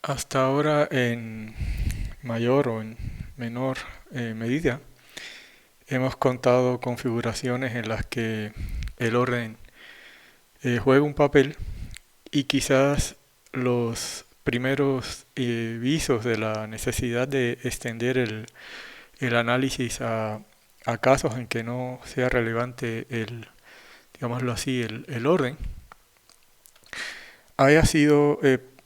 Hasta ahora, en mayor o en menor medida, hemos contado configuraciones en las que el orden juega un papel y quizás los primeros visos de la necesidad de extender el análisis a casos en que no sea relevante digámoslo así, el orden, haya sido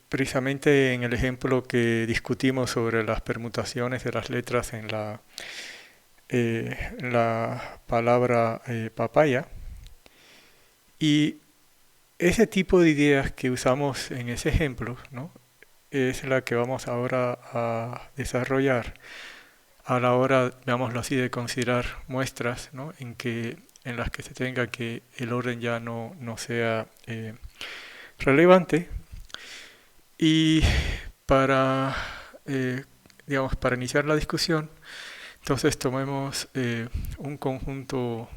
precisamente en el ejemplo que discutimos sobre las permutaciones de las letras en la palabra papaya. Y ese tipo de ideas que usamos en ese ejemplo, ¿no? Es la que vamos ahora a desarrollar a la hora, digámoslo así, de considerar muestras, ¿no? En las que se tenga que el orden ya no sea relevante. Y para, eh, para iniciar la discusión, entonces tomemos un conjunto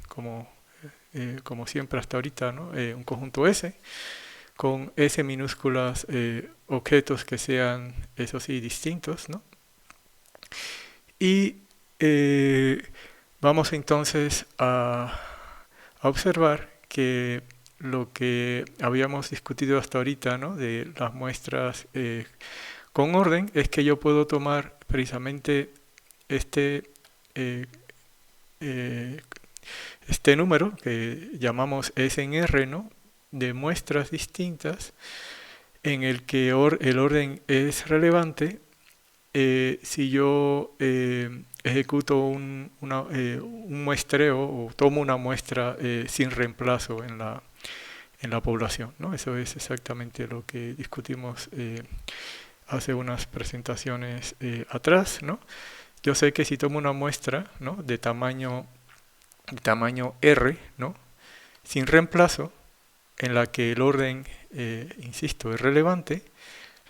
como, como siempre hasta ahorita, ¿no? Un conjunto S con S minúsculas objetos que sean, eso sí, distintos, ¿no? Y eh, vamos entonces a observar que lo que habíamos discutido hasta ahorita, ¿no? De las muestras con orden, es que yo puedo tomar precisamente este, eh, eh, este número que llamamos S en R, ¿no? De muestras distintas en el que el orden es relevante si yo ejecuto un muestreo o tomo una muestra sin reemplazo en la población, ¿no? Eso es exactamente lo que discutimos hace unas presentaciones atrás, ¿no? Yo sé que si tomo una muestra, ¿no? de tamaño R, ¿no? Sin reemplazo, en la que el orden, insisto, es relevante,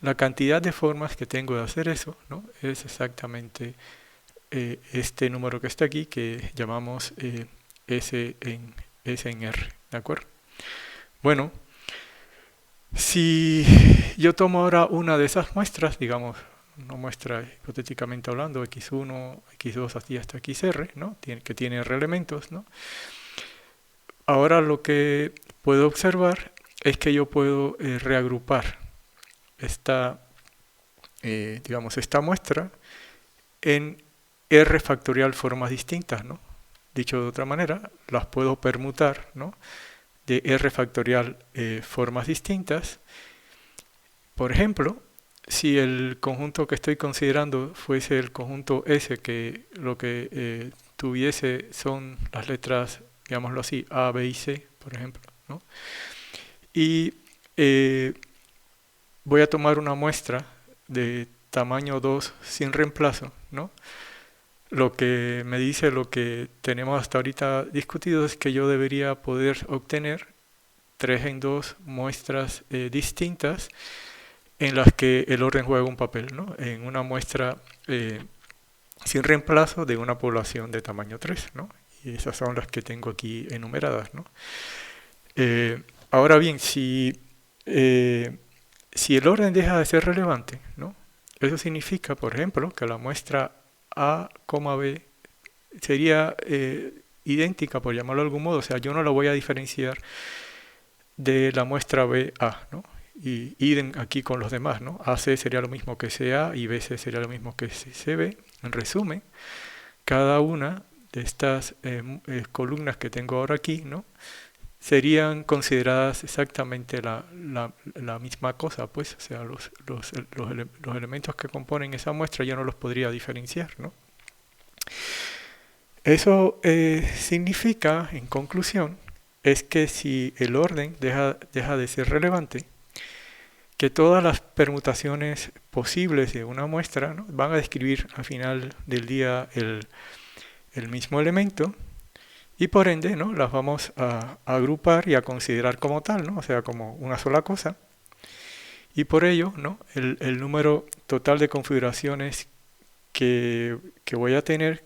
la cantidad de formas que tengo de hacer eso, ¿no? Es exactamente este número que está aquí, que llamamos S en R, ¿de acuerdo? Bueno, si yo tomo ahora una de esas muestras, digamos, una muestra hipotéticamente hablando, x1, x2 así hasta xr, ¿no? Que tiene R elementos, ¿no? Ahora lo que puedo observar es que yo puedo reagrupar esta, esta muestra en R factorial formas distintas, ¿no? Dicho de otra manera, las puedo permutar, ¿no? De R factorial formas distintas. Por ejemplo, si el conjunto que estoy considerando fuese el conjunto S, que lo que tuviese son las letras, digámoslo así, A, B y C, por ejemplo, ¿no? Y eh, voy a tomar una muestra de tamaño 2 sin reemplazo, ¿no? Lo que me dice lo que tenemos hasta ahorita discutido es que yo debería poder obtener 3 en 2 muestras distintas en las que el orden juega un papel, ¿no? En una muestra sin reemplazo de una población de tamaño 3, ¿no? Y esas son las que tengo aquí enumeradas, ¿no? Ahora bien, eh, si el orden deja de ser relevante, ¿no? Eso significa, por ejemplo, que la muestra A, B sería idéntica, por llamarlo de algún modo, o sea, yo no la voy a diferenciar de la muestra BA, ¿no? Y idem aquí con los demás, ¿no? AC sería lo mismo que CA y BC sería lo mismo que CB. En resumen, cada una de estas columnas que tengo ahora aquí, ¿no? Serían consideradas exactamente la misma cosa, pues, o sea, los elementos que componen esa muestra yo no los podría diferenciar, ¿no? Eso significa, en conclusión, es que si el orden deja de ser relevante, que todas las permutaciones posibles de una muestra, ¿no? Van a describir al final del día el mismo elemento y por ende, ¿no? Las vamos a agrupar y a considerar como tal, ¿no? O sea, como una sola cosa. Y por ello, ¿no? El número total de configuraciones que voy a tener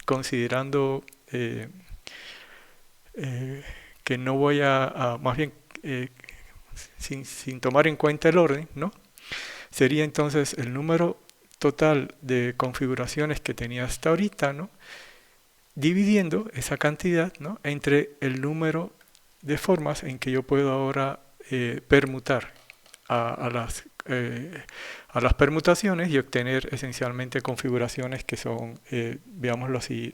considerando eh, que no voy más bien sin tomar en cuenta el orden, ¿no? Sería entonces el número total de configuraciones que tenía hasta ahorita, ¿no? Dividiendo esa cantidad, ¿no? Entre el número de formas en que yo puedo ahora permutar a, a las, eh, a las permutaciones y obtener esencialmente configuraciones que son, veámoslo así,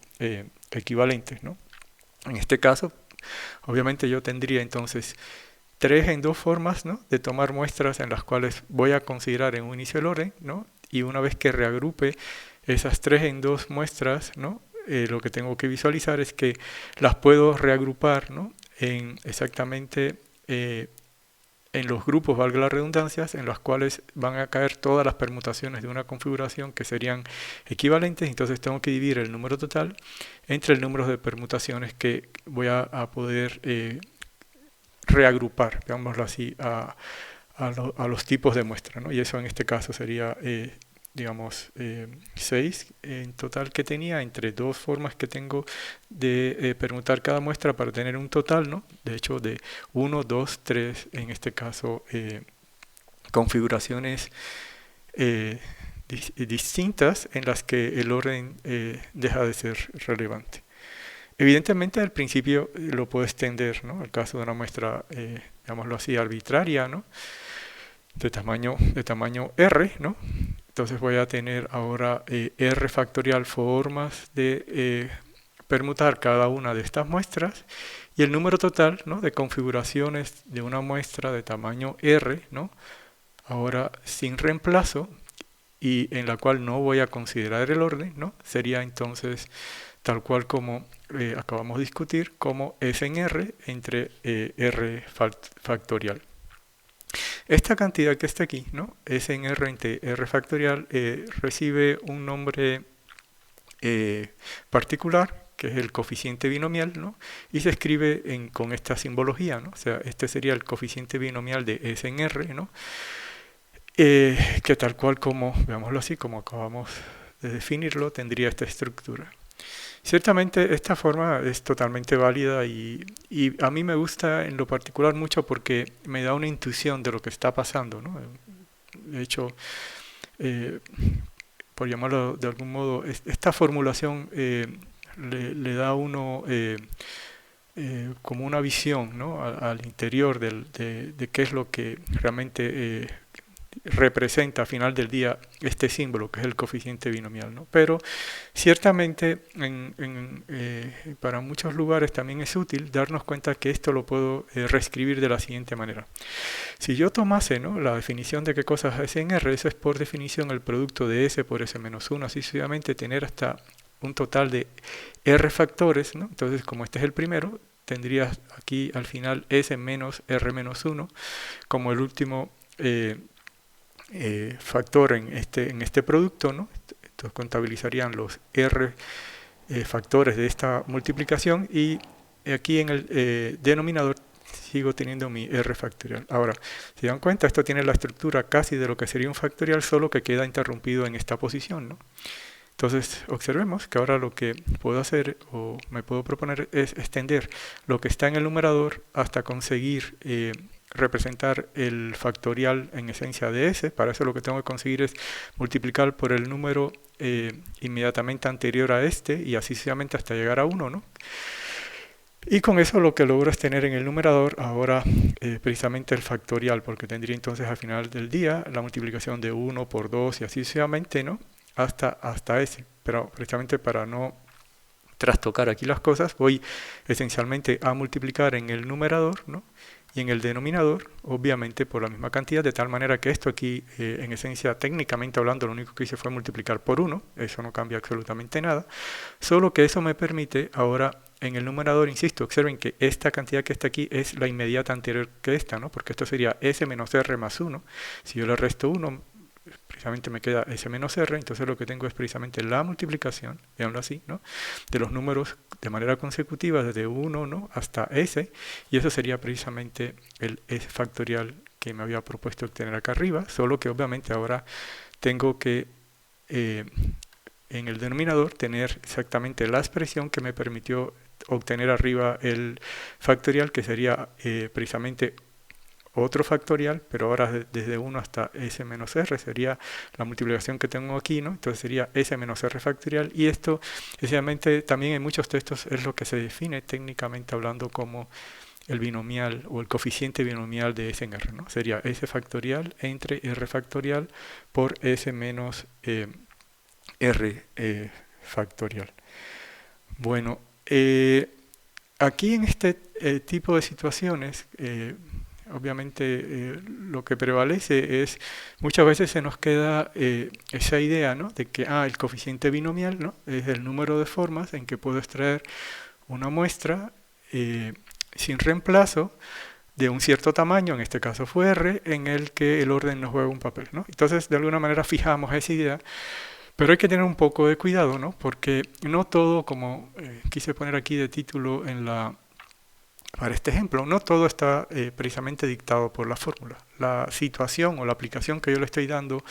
equivalentes, ¿no? En este caso, obviamente yo tendría entonces 3 en 2 formas, ¿no? De tomar muestras en las cuales voy a considerar en un inicio el orden, ¿no? Y una vez que reagrupe esas 3 en 2 muestras, ¿no? Lo que tengo que visualizar es que las puedo reagrupar, ¿no? En exactamente en los grupos, valga la redundancia, en los cuales van a caer todas las permutaciones de una configuración que serían equivalentes. Entonces tengo que dividir el número total entre el número de permutaciones que voy a poder reagrupar, digámoslo así, a los tipos de muestra, ¿no? Y eso en este caso sería, digamos, 6 en total que tenía entre 2 formas que tengo de permutar cada muestra para tener un total, ¿no? De hecho, de 1, 2, 3, en este caso, configuraciones distintas en las que el orden deja de ser relevante. Evidentemente al principio lo puedo extender, ¿no? El caso de una muestra, digámoslo así, arbitraria, ¿no? De tamaño R, ¿no? Entonces voy a tener ahora R factorial formas de permutar cada una de estas muestras y el número total, ¿no? De configuraciones de una muestra de tamaño R, ¿no? Ahora sin reemplazo y en la cual no voy a considerar el orden, ¿no? Sería entonces tal cual como acabamos de discutir, como S en R entre R factorial. Esta cantidad que está aquí, ¿no? S en R entre R factorial, recibe un nombre particular, que es el coeficiente binomial, ¿no? Y se escribe con esta simbología, ¿no? O sea, este sería el coeficiente binomial de S en R, ¿no? Que tal cual como, veámoslo así, como acabamos de definirlo, tendría esta estructura. Ciertamente esta forma es totalmente válida y a mí me gusta en lo particular mucho porque me da una intuición de lo que está pasando, ¿no? De hecho, eh, por llamarlo de algún modo, esta formulación le da a uno como una visión, ¿no? Al interior de qué es lo que realmente representa al final del día este símbolo que es el coeficiente binomial, ¿no? Pero ciertamente para muchos lugares también es útil darnos cuenta que esto lo puedo reescribir de la siguiente manera. Si yo tomase, ¿no? La definición de qué cosa es S en R, eso es por definición el producto de S por S menos 1, así sucesivamente tener hasta un total de R factores, ¿no? Entonces como este es el primero, tendrías aquí al final S menos R menos 1 como el último factor en este producto, ¿no? Entonces contabilizarían los R factores de esta multiplicación y aquí en el denominador sigo teniendo mi R factorial. Ahora, si dan cuenta, esto tiene la estructura casi de lo que sería un factorial, solo que queda interrumpido en esta posición, ¿no? Entonces, observemos que ahora lo que puedo hacer o me puedo proponer es extender lo que está en el numerador hasta conseguir representar el factorial en esencia de S. Para eso lo que tengo que conseguir es multiplicar por el número inmediatamente anterior a este y así sucesivamente hasta llegar a 1, ¿no? Y con eso lo que logro es tener en el numerador ahora precisamente el factorial, porque tendría entonces al final del día la multiplicación de 1 por 2 y así sucesivamente, ¿no? Hasta S. Pero precisamente para no trastocar aquí las cosas, voy esencialmente a multiplicar en el numerador, ¿no? Y en el denominador, obviamente por la misma cantidad, de tal manera que esto aquí, en esencia, técnicamente hablando, lo único que hice fue multiplicar por 1, eso no cambia absolutamente nada, solo que eso me permite ahora en el numerador, insisto, observen que esta cantidad que está aquí es la inmediata anterior que esta, ¿no? Porque esto sería S menos R más 1, si yo le resto 1, precisamente me queda S menos R, entonces lo que tengo es precisamente la multiplicación, veanlo así, ¿no? De los números de manera consecutiva desde 1, ¿no? Hasta S, y eso sería precisamente el S factorial que me había propuesto obtener acá arriba, solo que obviamente ahora tengo que en el denominador tener exactamente la expresión que me permitió obtener arriba el factorial, que sería precisamente otro factorial, pero ahora desde 1 hasta s menos r, sería la multiplicación que tengo aquí, ¿no? Entonces sería s menos r factorial, y esto, esencialmente, también en muchos textos es lo que se define técnicamente hablando como el binomial o el coeficiente binomial de s en r, ¿no? Sería s factorial entre r factorial por s menos r factorial. Bueno, aquí en este tipo de situaciones, obviamente lo que prevalece es, muchas veces se nos queda esa idea, ¿no? De que el coeficiente binomial, ¿no? Es el número de formas en que puedo extraer una muestra sin reemplazo de un cierto tamaño, en este caso fue R, en el que el orden no juega un papel, ¿no? Entonces, de alguna manera fijamos esa idea, pero hay que tener un poco de cuidado, ¿no? Porque no todo, como quise poner aquí de título para este ejemplo, no todo está precisamente dictado por la fórmula. La situación o la aplicación que yo le estoy dando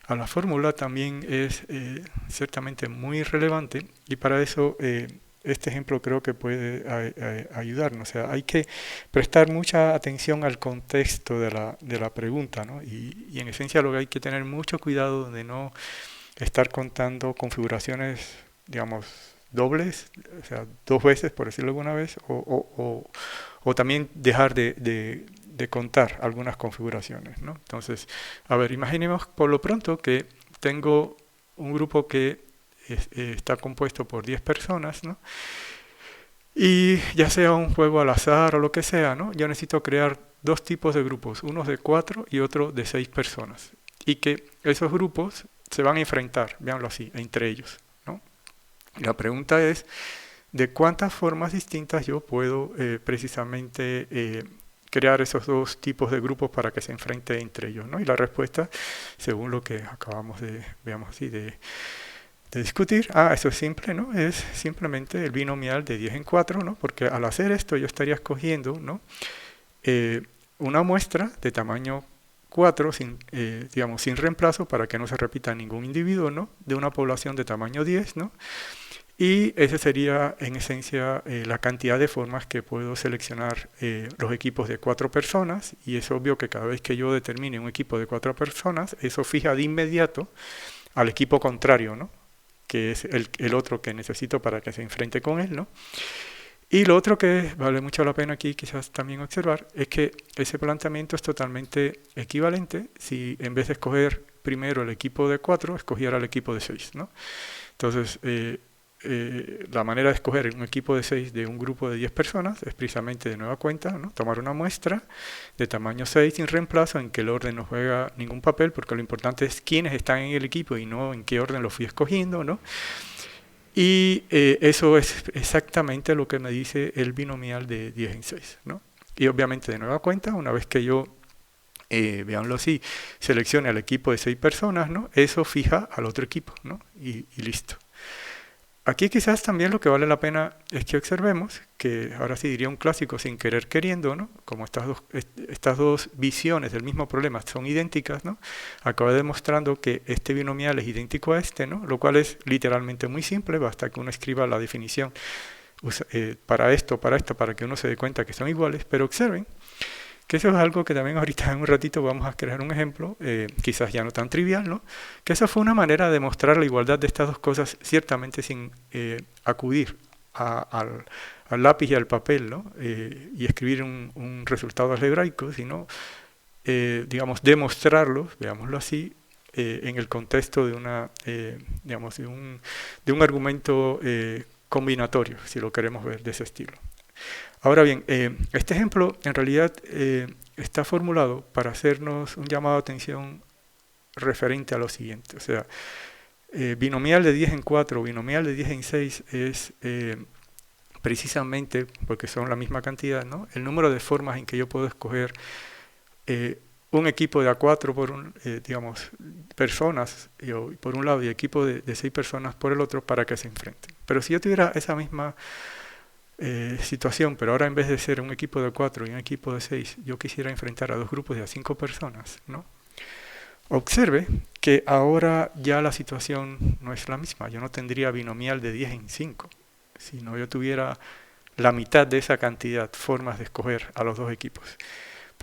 a la fórmula también es ciertamente muy relevante, y para eso este ejemplo creo que puede ayudarnos. O sea, hay que prestar mucha atención al contexto de la pregunta, ¿no? Y en esencia lo que hay que tener mucho cuidado de no estar contando configuraciones, digamos, dobles, o sea, 2 veces, por decirlo alguna vez, o también dejar de contar algunas configuraciones, ¿no? Entonces, a ver, imaginemos por lo pronto que tengo un grupo que está compuesto por 10 personas, ¿no? Y ya sea un juego al azar o lo que sea, ¿no? Yo necesito crear 2 tipos de grupos, uno de 4 y otro de 6 personas. Y que esos grupos se van a enfrentar, véanlo así, entre ellos, ¿no? La pregunta es, ¿de cuántas formas distintas yo puedo precisamente crear esos 2 tipos de grupos para que se enfrenten entre ellos, ¿no? Y la respuesta, según lo que acabamos veamos así, de discutir, eso es simple, ¿no? Es simplemente el binomial de 10 en 4, ¿no? Porque al hacer esto yo estaría escogiendo, ¿no? Una muestra de tamaño 4 digamos, sin reemplazo para que no se repita ningún individuo, ¿no? De una población de tamaño 10, ¿no? Y esa sería en esencia la cantidad de formas que puedo seleccionar los equipos de 4 personas, y es obvio que cada vez que yo determine un equipo de 4 personas, eso fija de inmediato al equipo contrario, ¿no? Que es el otro que necesito para que se enfrente con él, ¿no? Y lo otro que vale mucho la pena aquí quizás también observar es que ese planteamiento es totalmente equivalente si en vez de escoger primero el equipo de 4, escogiera el equipo de 6, ¿no? Entonces, la manera de escoger un equipo de 6 de un grupo de 10 personas es precisamente de nueva cuenta, ¿no? Tomar una muestra de tamaño 6 sin reemplazo en que el orden no juega ningún papel, porque lo importante es quiénes están en el equipo y no en qué orden lo fui escogiendo, ¿no? Y eso es exactamente lo que me dice el binomial de 10 en 6, ¿no? Y obviamente de nueva cuenta, una vez que yo, veámoslo así, seleccione al equipo de 6 personas, ¿no? Eso fija al otro equipo, ¿no? Y listo. Aquí quizás también lo que vale la pena es que observemos, que ahora sí diría un clásico sin querer queriendo, ¿no? Como estas dos visiones del mismo problema son idénticas, ¿no? Acaba demostrando que este binomial es idéntico a este, ¿no? Lo cual es literalmente muy simple, basta que uno escriba la definición para esto, para que uno se dé cuenta que son iguales, pero observen que eso es algo que también ahorita en un ratito vamos a crear un ejemplo, quizás ya no tan trivial, ¿no? Que esa fue una manera de mostrar la igualdad de estas dos cosas, ciertamente sin acudir al lápiz y al papel, ¿no? Y escribir un resultado algebraico, sino, digamos, demostrarlo, veámoslo así, en el contexto de digamos, de un argumento combinatorio, si lo queremos ver de ese estilo. Ahora bien, este ejemplo en realidad está formulado para hacernos un llamado de atención referente a lo siguiente. O sea, binomial de 10 en 4, binomial de 10 en 6 es precisamente, porque son la misma cantidad, ¿no? El número de formas en que yo puedo escoger un equipo de A4 por digamos, personas por un lado y equipo de 6 personas por el otro para que se enfrenten. Pero si yo tuviera esa misma situación, pero ahora en vez de ser un equipo de 4 y un equipo de 6, yo quisiera enfrentar a 2 grupos de 5 personas, ¿no? Observe que ahora ya la situación no es la misma. Yo no tendría binomial de 10 en 5, sino yo tuviera la mitad de esa cantidad, formas de escoger a los 2 equipos.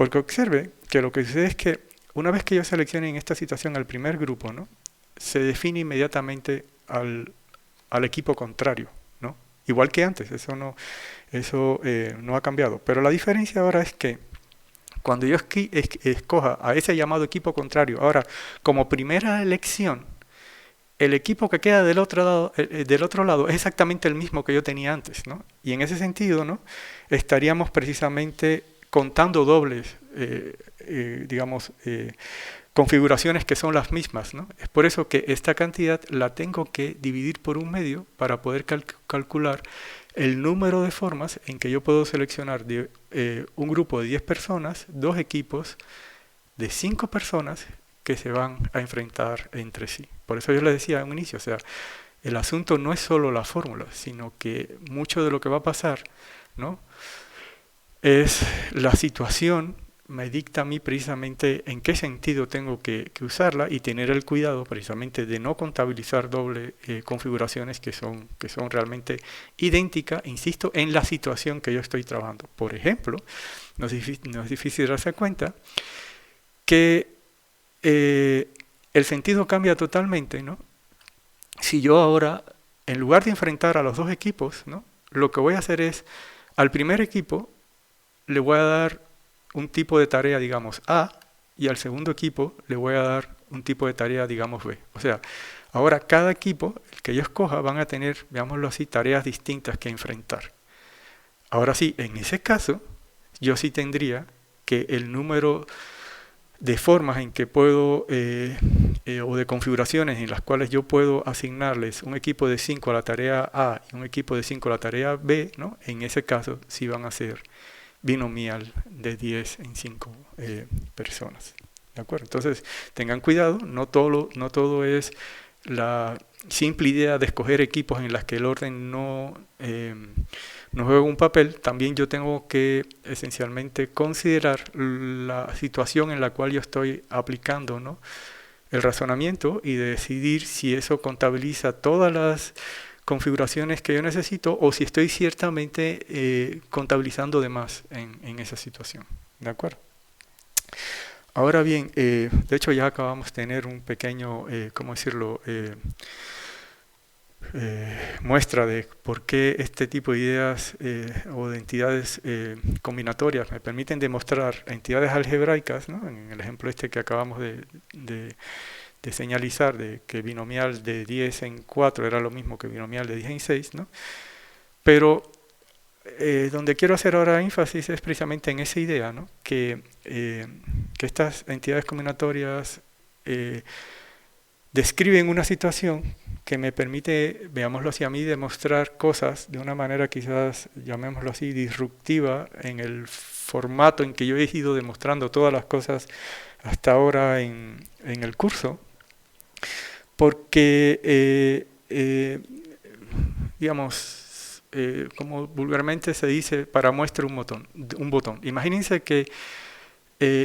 Porque observe que lo que sucede es que una vez que yo seleccione en esta situación al primer grupo, ¿no? Se define inmediatamente al equipo contrario, ¿no? Igual que antes, eso no ha cambiado. Pero la diferencia ahora es que cuando yo escoja a ese llamado equipo contrario, ahora como primera elección, el equipo que queda del otro lado es exactamente el mismo que yo tenía antes, ¿no? Y en ese sentido, ¿no? Estaríamos precisamente contando dobles, digamos, configuraciones que son las mismas, ¿no? Es por eso que esta cantidad la tengo que dividir por un medio para poder calcular el número de formas en que yo puedo seleccionar un grupo de 10 personas, dos equipos de 5 personas que se van a enfrentar entre sí. Por eso yo les decía en un inicio, o sea, el asunto no es solo la fórmula, sino que mucho de lo que va a pasar, ¿no? Es la situación me dicta a mí precisamente en qué sentido tengo que usarla y tener el cuidado precisamente de no contabilizar doble configuraciones que son realmente idénticas, insisto, en la situación que yo estoy trabajando. Por ejemplo, no es difícil darse cuenta que el sentido cambia totalmente, ¿no? Si yo ahora, en lugar de enfrentar a los dos equipos, ¿no? Lo que voy a hacer es, al primer equipo le voy a dar un tipo de tarea, digamos, A, y al segundo equipo le voy a dar un tipo de tarea, digamos, B. O sea, ahora cada equipo, el que yo escoja, van a tener, veámoslo así, tareas distintas que enfrentar. Ahora sí, en ese caso, yo sí tendría que el número de formas en que puedo, o de configuraciones en las cuales yo puedo asignarles un equipo de 5 a la tarea A y un equipo de 5 a la tarea B, ¿no? En ese caso sí van a ser binomial de 10 en 5 personas. ¿De acuerdo? Entonces, tengan cuidado, no todo es la simple idea de escoger equipos en las que el orden no juega un papel. También yo tengo que esencialmente considerar la situación en la cual yo estoy aplicando, ¿no? El razonamiento y decidir si eso contabiliza todas las configuraciones que yo necesito o si estoy ciertamente contabilizando de más en esa situación. ¿De acuerdo? Ahora bien, de hecho ya acabamos de tener un pequeño, ¿cómo decirlo?, muestra de por qué este tipo de ideas o de entidades combinatorias me permiten demostrar entidades algebraicas, ¿no? En el ejemplo este que acabamos de señalizar, de que binomial de 10 en 4 era lo mismo que binomial de 10 en 6, ¿no? Pero donde quiero hacer ahora énfasis es precisamente en esa idea, ¿no? Que estas entidades combinatorias describen una situación que me permite, veámoslo así, a mí demostrar cosas de una manera quizás, llamémoslo así, disruptiva en el formato en que yo he ido demostrando todas las cosas hasta ahora en el curso, porque, digamos, como vulgarmente se dice, para muestra un botón. Imagínense que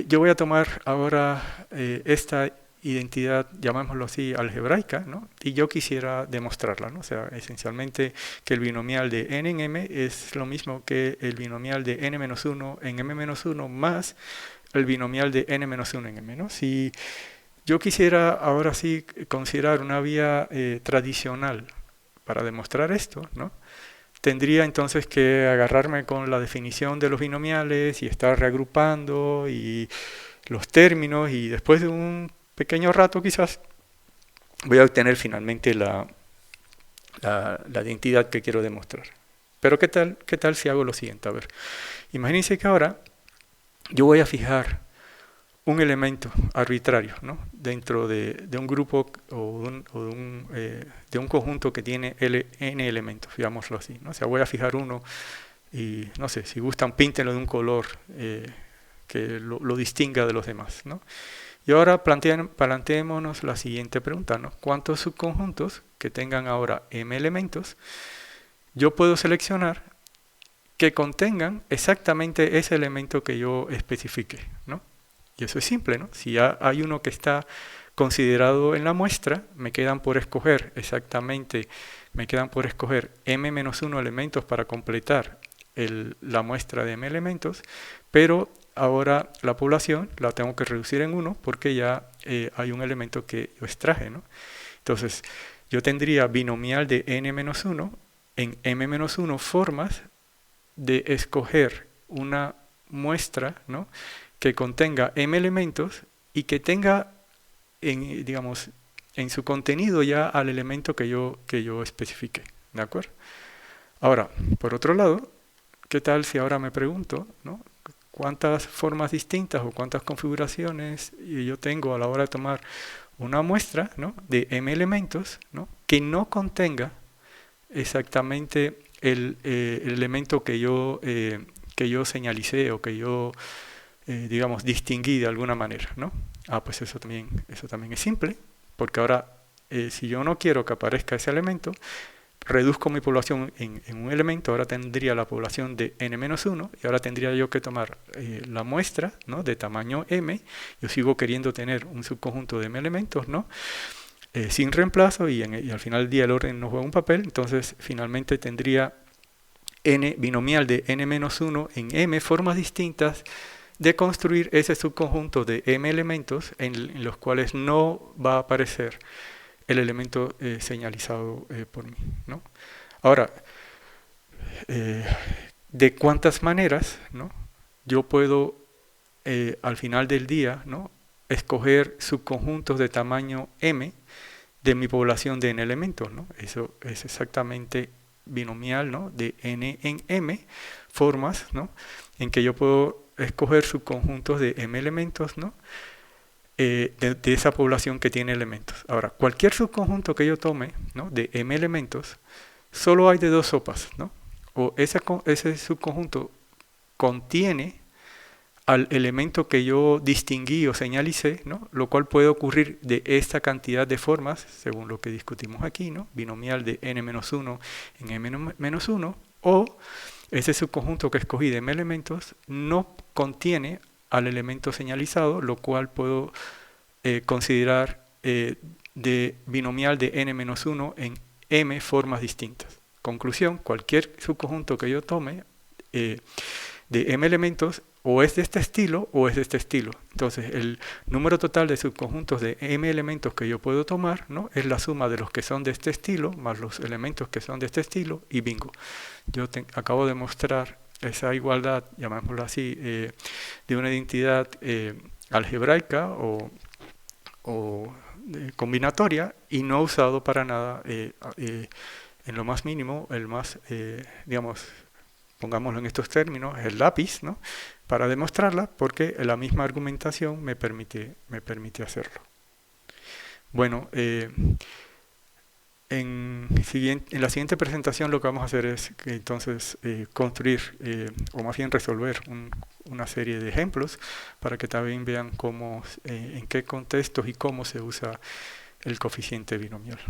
yo voy a tomar ahora esta identidad, llamémoslo así, algebraica, ¿no? Y yo quisiera demostrarla, ¿no? O sea, esencialmente que el binomial de n en m es lo mismo que el binomial de n-1 en m-1 más el binomial de n-1 en m, ¿no? Si yo quisiera ahora sí considerar una vía tradicional para demostrar esto, ¿no? Tendría entonces que agarrarme con la definición de los binomiales y estar reagrupando y los términos, y después de un pequeño rato quizás voy a obtener finalmente la identidad que quiero demostrar. Pero ¿qué tal si hago lo siguiente? A ver, imagínense que ahora yo voy a fijar un elemento arbitrario, ¿no? Dentro de un grupo o de un conjunto que tiene n elementos, digámoslo así, ¿no? O sea, voy a fijar uno y, no sé, si gustan, píntenlo de un color que lo distinga de los demás, ¿no? Y ahora planteémonos la siguiente pregunta, ¿no? ¿Cuántos subconjuntos que tengan ahora m elementos yo puedo seleccionar que contengan exactamente ese elemento que yo especifique, ¿no? Y eso es simple, ¿no? Si ya hay uno que está considerado en la muestra, me quedan por escoger m-1 elementos para completar la muestra de m elementos, pero ahora la población la tengo que reducir en 1 porque ya hay un elemento que yo extraje, ¿no? Entonces, yo tendría binomial de n-1 en m-1 formas de escoger una muestra, ¿no?, que contenga m elementos y que tenga, digamos, en su contenido ya al elemento que yo especifique, ¿de acuerdo? Ahora, por otro lado, ¿qué tal si ahora me pregunto, ¿no?, cuántas formas distintas o cuántas configuraciones yo tengo a la hora de tomar una muestra, ¿no?, de m elementos, ¿no?, que no contenga exactamente el elemento que yo señalicé o que yo, digamos, distinguí de alguna manera, ¿no? Pues eso también es simple, porque ahora, si yo no quiero que aparezca ese elemento, reduzco mi población en un elemento. Ahora tendría la población de n-1 y ahora tendría yo que tomar la muestra, ¿no?, de tamaño m. Yo sigo queriendo tener un subconjunto de m elementos, ¿no?, sin reemplazo, y al final del día el orden no juega un papel. Entonces finalmente tendría n binomial de n-1 en m formas distintas de construir ese subconjunto de m elementos en los cuales no va a aparecer el elemento señalizado por mí, ¿no? Ahora, ¿de cuántas maneras, ¿no?, yo puedo al final del día, ¿no?, escoger subconjuntos de tamaño m de mi población de n elementos, ¿no? Eso es exactamente binomial, ¿no?, de n en m formas, ¿no?, en que yo puedo escoger subconjuntos de m elementos, ¿no?, de esa población que tiene elementos. Ahora, cualquier subconjunto que yo tome, ¿no?, de m elementos, solo hay de dos sopas, ¿no? O ese subconjunto contiene al elemento que yo distinguí o señalicé, ¿no?, lo cual puede ocurrir de esta cantidad de formas, según lo que discutimos aquí, ¿no?, binomial de n-1 en m-1, o ese subconjunto que escogí de m elementos no contiene al elemento señalizado, lo cual puedo considerar de binomial de n-1 en m formas distintas. Conclusión: cualquier subconjunto que yo tome de m elementos o es de este estilo o es de este estilo. Entonces, el número total de subconjuntos de m elementos que yo puedo tomar, ¿no?, es la suma de los que son de este estilo más los elementos que son de este estilo, y bingo. Yo acabo de mostrar esa igualdad, llamémoslo así, de una identidad algebraica o combinatoria, y no he usado para nada en lo más mínimo, digamos, pongámoslo en estos términos, el lápiz, ¿no?, para demostrarla, porque la misma argumentación me permite hacerlo. Bueno, en la siguiente presentación lo que vamos a hacer es entonces construir, o más bien resolver una serie de ejemplos para que también vean cómo, en qué contextos y cómo se usa el coeficiente binomial.